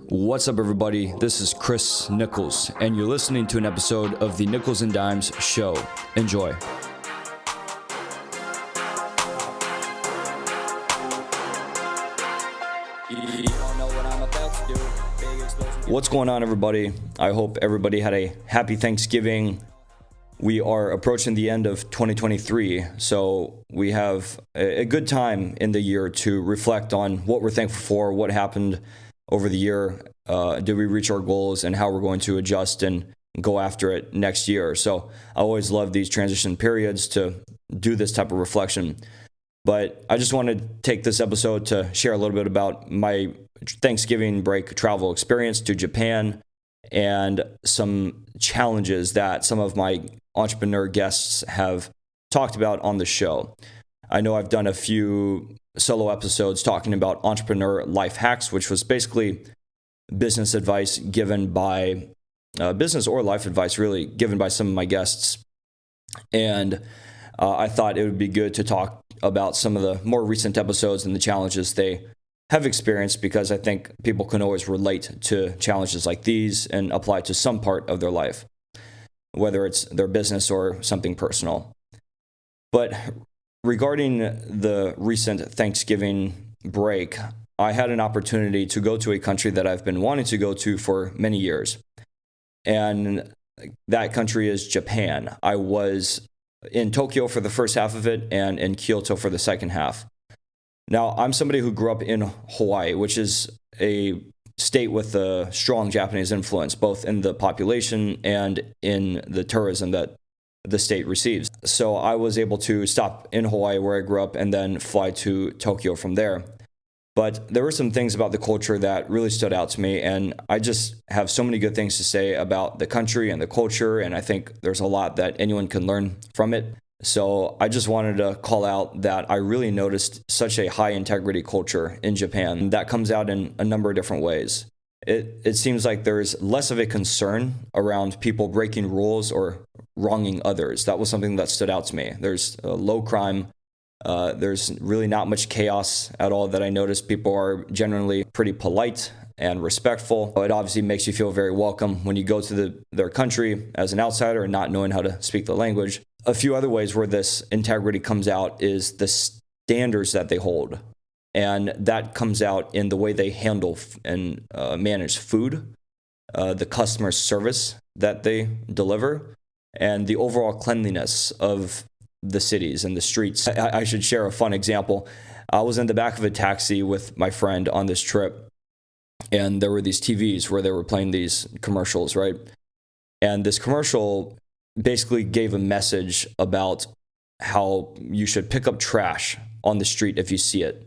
What's up, everybody? This is Chris Nichols, and you're listening to an episode of the Nichols&Dimez Show. Enjoy. What's going on, everybody? I hope everybody had a happy Thanksgiving. We are approaching the end of 2023, so we have a good time in the year to reflect on what we're thankful for, what happened over the year, did we reach our goals, and how we're going to adjust and go after it next year. So I always love these transition periods to do this type of reflection. But I just want to take this episode to share a little bit about my Thanksgiving break travel experience to Japan and some challenges that some of my entrepreneur guests have talked about on the show. I know I've done a few solo episodes talking about entrepreneur life hacks, which was basically business advice given by business or life advice really given by some of my guests. And I thought it would be good to talk about some of the more recent episodes and the challenges they have experienced, because I think people can always relate to challenges like these and apply to some part of their life, whether it's their business or something personal. But regarding the recent Thanksgiving break, I had an opportunity to go to a country that I've been wanting to go to for many years. And that country is Japan. I was in Tokyo for the first half of it and in Kyoto for the second half. Now, I'm somebody who grew up in Hawaii, which is a state with a strong Japanese influence, both in the population and in the tourism that the state receives. So I was able to stop in Hawaii, where I grew up, and then fly to Tokyo from there. But there were some things about the culture that really stood out to me, and I just have so many good things to say about the country and the culture, and I think there's a lot that anyone can learn from it. So I just wanted to call out that I really noticed such a high integrity culture in Japan. That comes out in a number of different ways. It seems like there's less of a concern around people breaking rules or wronging others. That was something that stood out to me. There's low crime. There's really not much chaos at all that I noticed. People are generally pretty polite and respectful. It obviously makes you feel very welcome when you go to their country as an outsider and not knowing how to speak the language. A few other ways where this integrity comes out is the standards that they hold. And that comes out in the way they handle and manage food, the customer service that they deliver, and the overall cleanliness of the cities and the streets. I should share a fun example. I was in the back of a taxi with my friend on this trip, and there were these TVs where they were playing these commercials, right? And this commercial basically gave a message about how you should pick up trash on the street if you see it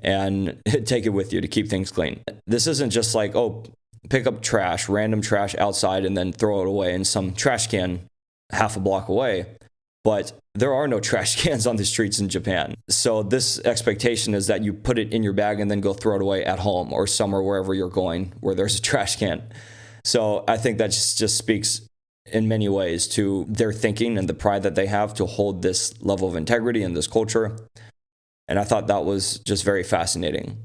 and take it with you to keep things clean. This isn't just like, oh, pick up trash, random trash outside, and then throw it away in some trash can half a block away. But there are no trash cans on the streets in Japan. So this expectation is that you put it in your bag and then go throw it away at home or somewhere wherever you're going where there's a trash can. So I think that just speaks in many ways to their thinking and the pride that they have to hold this level of integrity in this culture. And I thought that was just very fascinating.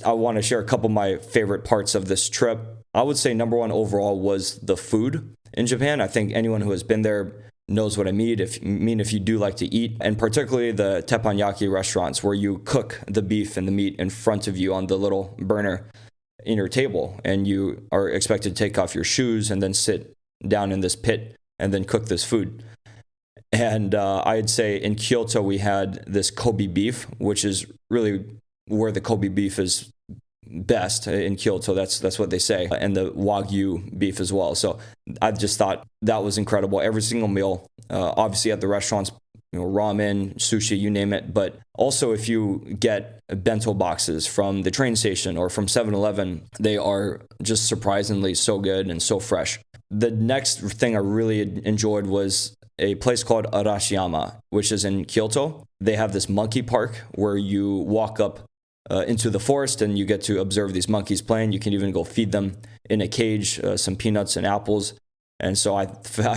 I want to share a couple of my favorite parts of this trip. I would say number one overall was the food in Japan. I think anyone who has been there knows what I mean if you do like to eat, and particularly the teppanyaki restaurants where you cook the beef and the meat in front of you on the little burner in your table, and you are expected to take off your shoes and then sit down in this pit and then cook this food. And I'd say in Kyoto we had this Kobe beef, which is really where the Kobe beef is best in Kyoto. That's what they say, and the Wagyu beef as well. So I just thought that was incredible. Every single meal, obviously at the restaurants, ramen, sushi, you name it. But also if you get bento boxes from the train station or from 7-Eleven, they are just surprisingly so good and so fresh. The next thing I really enjoyed was a place called Arashiyama, which is in Kyoto. They have this monkey park where you walk up into the forest and you get to observe these monkeys playing. You can even go feed them in a cage some peanuts and apples. And so I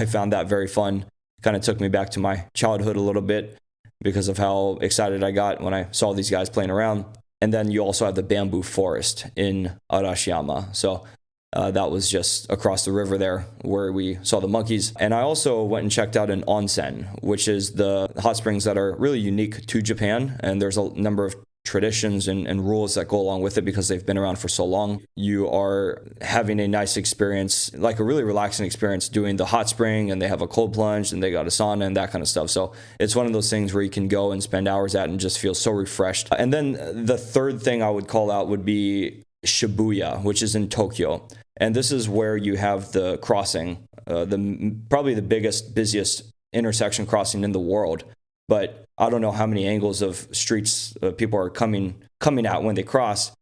found that very fun. Kind of took me back to my childhood a little bit because of how excited I got when I saw these guys playing around. And then you also have the bamboo forest in Arashiyama. So that was just across the river there where we saw the monkeys. And I also went and checked out an onsen, which is the hot springs that are really unique to Japan. And there's a number of traditions and rules that go along with it because they've been around for so long. You are having a nice experience, like a really relaxing experience doing the hot spring, and they have a cold plunge and they got a sauna and that kind of stuff. So it's one of those things where you can go and spend hours at and just feel so refreshed. And then the third thing I would call out would be Shibuya, which is in Tokyo. And this is where you have the crossing, probably the biggest, busiest intersection crossing in the world. But I don't know how many angles of streets people are coming at when they cross.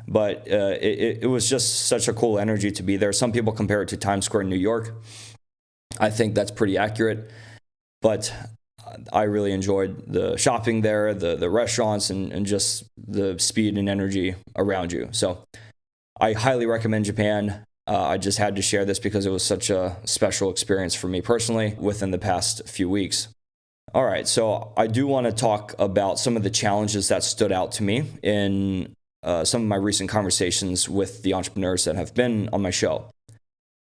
But it was just such a cool energy to be there. Some people compare it to Times Square in New York. I think that's pretty accurate. But I really enjoyed the shopping there, the restaurants, and just the speed and energy around you. So I highly recommend Japan. I just had to share this because it was such a special experience for me personally within the past few weeks. All right, so I do want to talk about some of the challenges that stood out to me in some of my recent conversations with the entrepreneurs that have been on my show.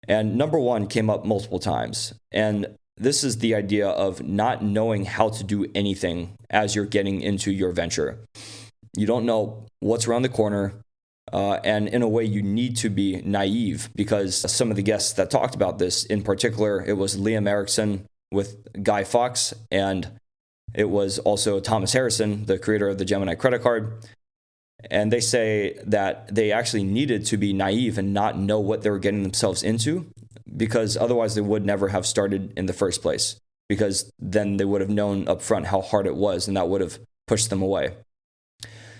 And number one came up multiple times. And this is the idea of not knowing how to do anything as you're getting into your venture. You don't know what's around the corner. And in a way, you need to be naive because some of the guests that talked about this, in particular, it was Liam Erickson with Guy Fawkes, and it was also Thomas Harrison, the creator of the Gemini credit card. And they say that they actually needed to be naive and not know what they were getting themselves into, because otherwise they would never have started in the first place, because then they would have known up front how hard it was, and that would have pushed them away.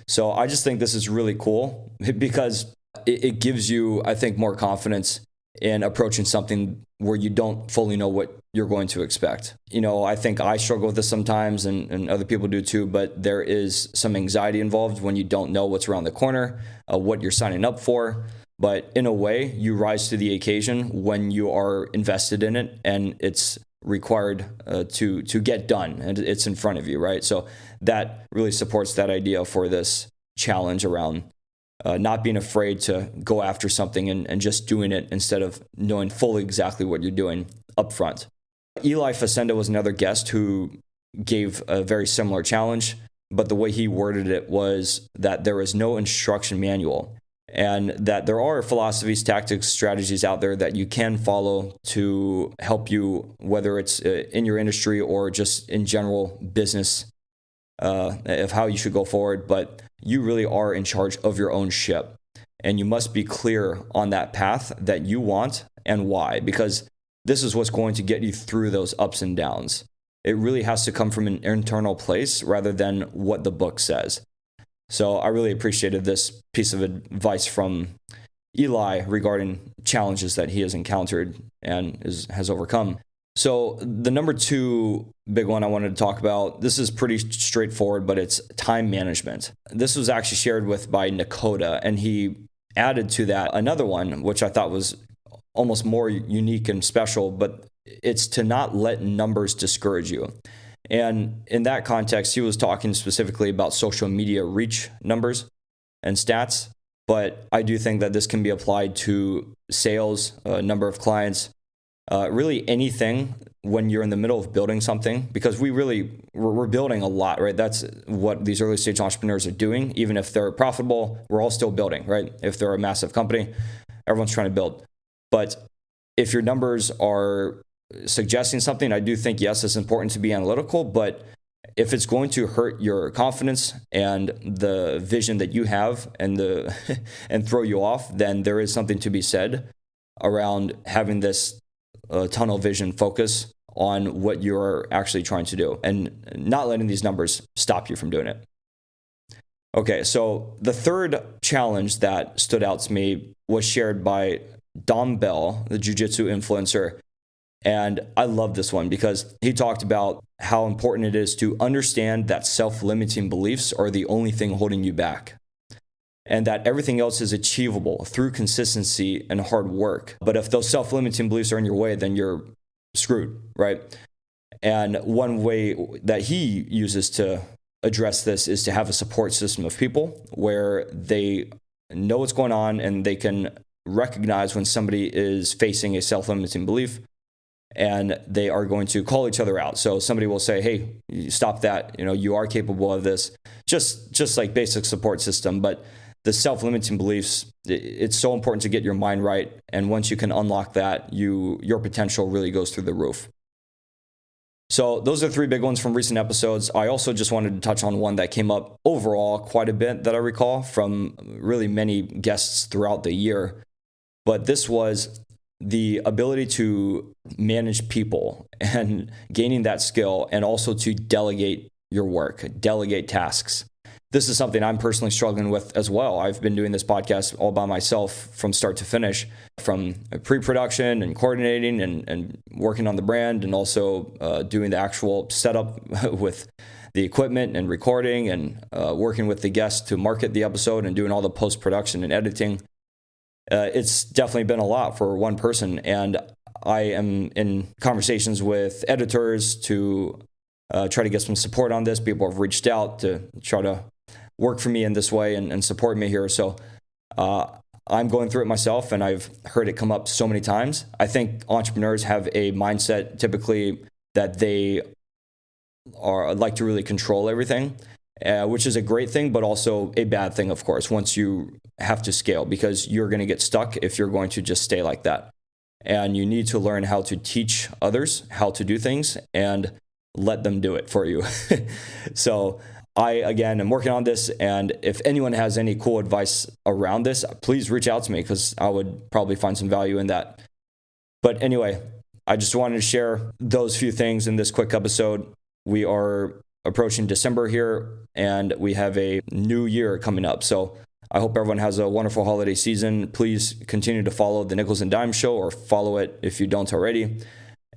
So I just think this is really cool because it gives you, I think, more confidence in approaching something where you don't fully know what you're going to expect. You know, I think I struggle with this sometimes, and other people do too, but there is some anxiety involved when you don't know what's around the corner, what you're signing up for. But in a way, you rise to the occasion when you are invested in it and it's required to get done and it's in front of you, right? So that really supports that idea for this challenge around not being afraid to go after something and just doing it instead of knowing fully exactly what you're doing up front. Eli Facenda was another guest who gave a very similar challenge, but the way he worded it was that there is no instruction manual and that there are philosophies, tactics, strategies out there that you can follow to help you, whether it's in your industry or just in general business, of how you should go forward. But you really are in charge of your own ship, and you must be clear on that path that you want and why, because this is what's going to get you through those ups and downs. It really has to come from an internal place rather than what the book says. So I really appreciated this piece of advice from Eli regarding challenges that he has encountered and has overcome. So the number two big one I wanted to talk about, this is pretty straightforward, but it's time management. This was actually shared with by Nakoda, and he added to that another one, which I thought was almost more unique and special, but it's to not let numbers discourage you. And in that context, he was talking specifically about social media reach numbers and stats, but I do think that this can be applied to sales, number of clients, really anything when you're in the middle of building something, because we're building a lot, right? That's what these early stage entrepreneurs are doing. Even if they're profitable, we're all still building, right? If they're a massive company, everyone's trying to build. But if your numbers are suggesting something, I do think, yes, it's important to be analytical, but if it's going to hurt your confidence and the vision that you have and and throw you off, then there is something to be said around having this tunnel vision focus on what you're actually trying to do and not letting these numbers stop you from doing it. Okay, so the third challenge that stood out to me was shared by Dom Bell, the jiu-jitsu influencer. And I love this one because he talked about how important it is to understand that self-limiting beliefs are the only thing holding you back, and that everything else is achievable through consistency and hard work. But if those self-limiting beliefs are in your way, then you're screwed, right? And one way that he uses to address this is to have a support system of people where they know what's going on and they can recognize when somebody is facing a self-limiting belief, and they are going to call each other out. So somebody will say, hey, stop that. You are capable of this. Just like basic support system. But the self-limiting beliefs, it's so important to get your mind right. And once you can unlock that, your potential really goes through the roof. So those are 3 big ones from recent episodes. I also just wanted to touch on one that came up overall quite a bit that I recall from really many guests throughout the year. But this was the ability to manage people and gaining that skill, and also to delegate your work, delegate tasks. This is something I'm personally struggling with as well. I've been doing this podcast all by myself from start to finish, from pre-production and coordinating and working on the brand, and also doing the actual setup with the equipment and recording, and working with the guests to market the episode, and doing all the post-production and editing. It's definitely been a lot for one person, and I am in conversations with editors to try to get some support on this. People have reached out to try to work for me in this way and support me here. So I'm going through it myself, and I've heard it come up so many times. I think entrepreneurs have a mindset typically that they like to really control everything, which is a great thing, but also a bad thing, of course, once you have to scale, because you're going to get stuck if you're going to just stay like that. And you need to learn how to teach others how to do things and let them do it for you. So I, again, am working on this. And if anyone has any cool advice around this, please reach out to me, because I would probably find some value in that. But anyway, I just wanted to share those few things in this quick episode. We are approaching December here, and we have a new year coming up. So I hope everyone has a wonderful holiday season. Please continue to follow the Nichols and Dimes Show, or follow it if you don't already.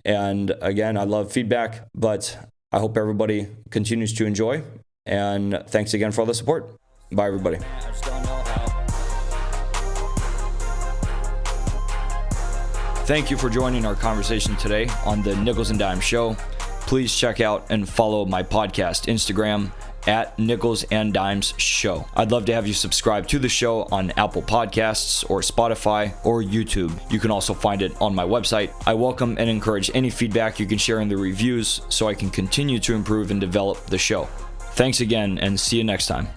And again, I love feedback, but I hope everybody continues to enjoy. And thanks again for all the support. Bye, everybody. Thank you for joining our conversation today on the Nichols and Dimes Show. Please check out and follow my podcast Instagram at nicholsanddimezshow. I'd love to have you subscribe to the show on Apple Podcasts or Spotify or YouTube. You can also find it on my website. I welcome and encourage any feedback you can share in the reviews so I can continue to improve and develop the show. Thanks again, and see you next time.